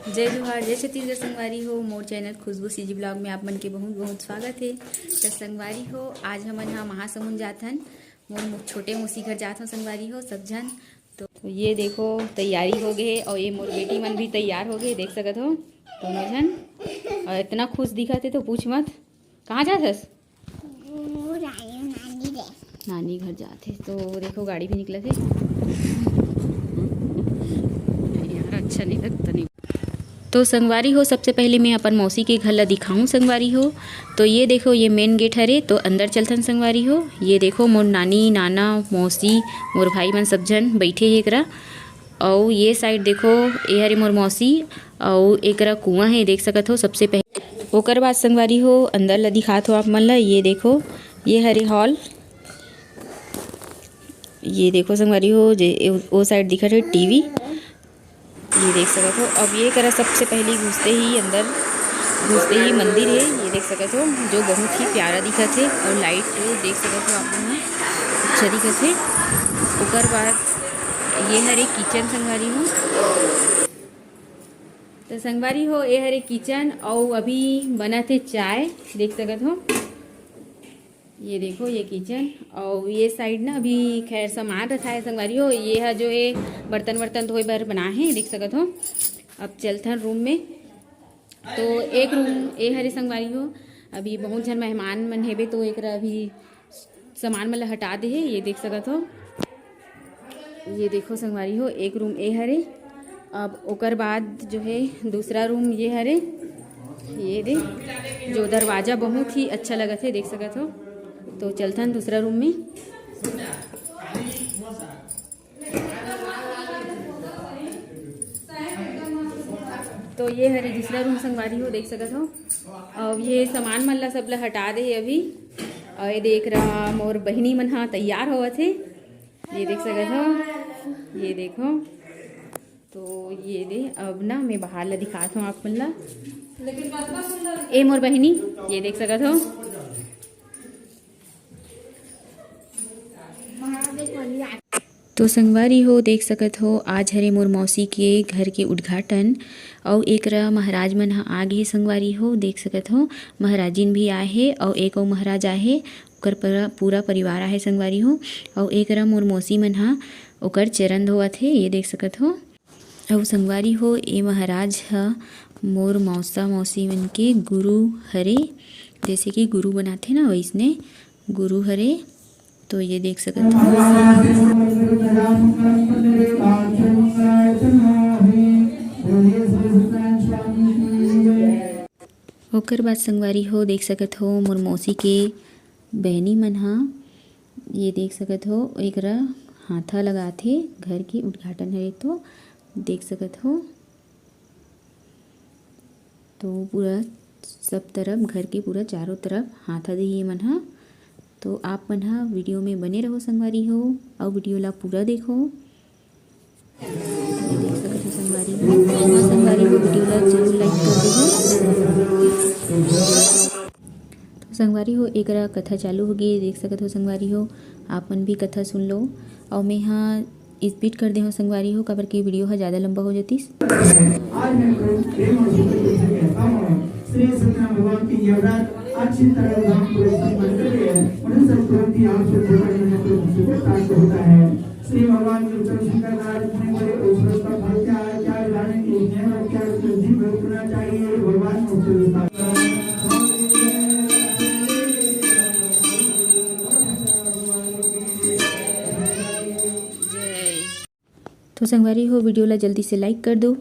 जय जोहार जय छत्तीसगढ़ संगवारी हो मोर चैनल खुशबू सीजी ब्लॉग में आप मन के बहुत बहुत स्वागत है। तो संगवारी हो आज हमन हाँ महासमुंद जाथन मोर छोटे मौसी घर जाथन संगवारी हो सब जन। तो ये देखो तैयारी हो गए और ये मोर बेटी मन भी तैयार हो गए देख सकत हो दोनों जन। और इतना खुश दिखत है तो पूछ मत। कहाँ जाथस? नानी घर जाते। तो देखो गाड़ी भी निकला थे यार, अच्छा नहीं लगता नहीं। तो संगवारी हो सबसे पहले मैं अपन मौसी के घर ला दिखाऊं संगवारी हो। तो ये देखो ये मेन गेट हरे तो अंदर चलथन संगवारी हो। ये देखो मोर नानी नाना मौसी मोर भाई मन सब जन बैठे हे एकरा। और ये साइड देखो ये हरे मोर मौसी और एकरा कुआं है देख सकत हो सबसे पहले। ओकर बाद संगवारी हो अंदर ला दिखात हो आप मन ला। ये देखो ये हरे हॉल। ये देखो संगवारी हो वो साइड दिखत है टीवी ये देख सकते हो। अब ये करा सबसे पहले घुसते ही मंदिर है ये देख सकते हो जो बहुत ही प्यारा दिखत है। और लाइट देख सकते हो आप लोग अच्छा दिखत है। ओकर बाद ये हरे किचन संगवारी हो। तो संगवारी हो ये हरे किचन और अभी बना थे चाय देख सकते हो। ये देखो ये किचन और ये साइड ना अभी खैर सामान रखा है संगवारी हो। ये है जो है बर्तन वर्तन धोए बर बना है देख सकत हो। अब चलथन रूम में। तो एक रूम ये हरे संगवारी हो अभी बहुत जन मेहमान मन हेबे तो एक अभी सामान मन हटा दे है ये देख सकत हो। ये देखो संगवारी हो एक रूम ए हरे। अब ओकर बाद जो है दूसरा रूम ये हरे। ये दे जो दरवाज़ा बहुत ही अच्छा लगत है देख सकत हो। तो चलथन दूसरा रूम में। तो ये हरे दूसरा रूम संगवारी हो देख सकत हो। और ये सामान मन ला सब ला हटा दे अभी। और ये देख रहा मोर बहिनी मन हाँ तैयार होवत है ये देख सकत हो। ये देखो तो ये दे अब ना मैं बाहर ला दिखात हूँ आप मन ला। ए मोर बहिनी ये देख सकत हो। तो संगवारी हो देख सकत हो आज हरे मोर मौसी के घर के उद्घाटन और एकरा महाराज मन ह आगे संगवारी हो देख सकत हो। महाराजिन भी आए हे और एक और महाराज आए हे ओकर पूरा परिवार आए संगवारी हो। और एकरा मोर मौसी मन ह ओकर चरण धोवत हे ये देख सकत हो। और संगवारी हो ये महाराज ह मोर मौसा मौसी मन के गुरु हरे जैसे कि गुरु बनाते ना वैसने गुरु हरे। तो ये देख सकते हो। ओकर बाद संगवारी हो देख सकत हो मोर मौसी के बहनी मन हा ये देख सकत हो एकरा हाथा लगाथे घर के उद्घाटन है तो देख सकत हो। तो पूरा सब तरफ घर के पूरा चारों तरफ हाथा दे मन हा। तो आप मन हा वीडियो में बने रहो संगवारी हो और वीडियो ला पूरा देखो। ये देख सकते हो संगवारी हो वीडियो ला जरूर लाइक कर देना। तो संगवारी हो एकरा कथा चालू हो गई देख सकते हो संगवारी हो आप मन भी कथा सुन लो। और मैं हाँ स्पीड कर दे हो संगवारी हो काबर की वीडियो है ज़्यादा लंबा हो जातीस। श्री सत्यनारायण भगवान की ये व्रत अच्छी तरह धाम पूरे संपन्न कर लिए उन्हें सब तुरंत ही आप से प्राप्त होता है। श्री भगवान के उत्तर शंकर राज होने वाले उस व्रत का फल क्या है क्या विधान की नियम और क्या विधि करना चाहिए भगवान को उत्तर तो संगवारी हो वीडियो ला जल्दी से लाइक कर दो।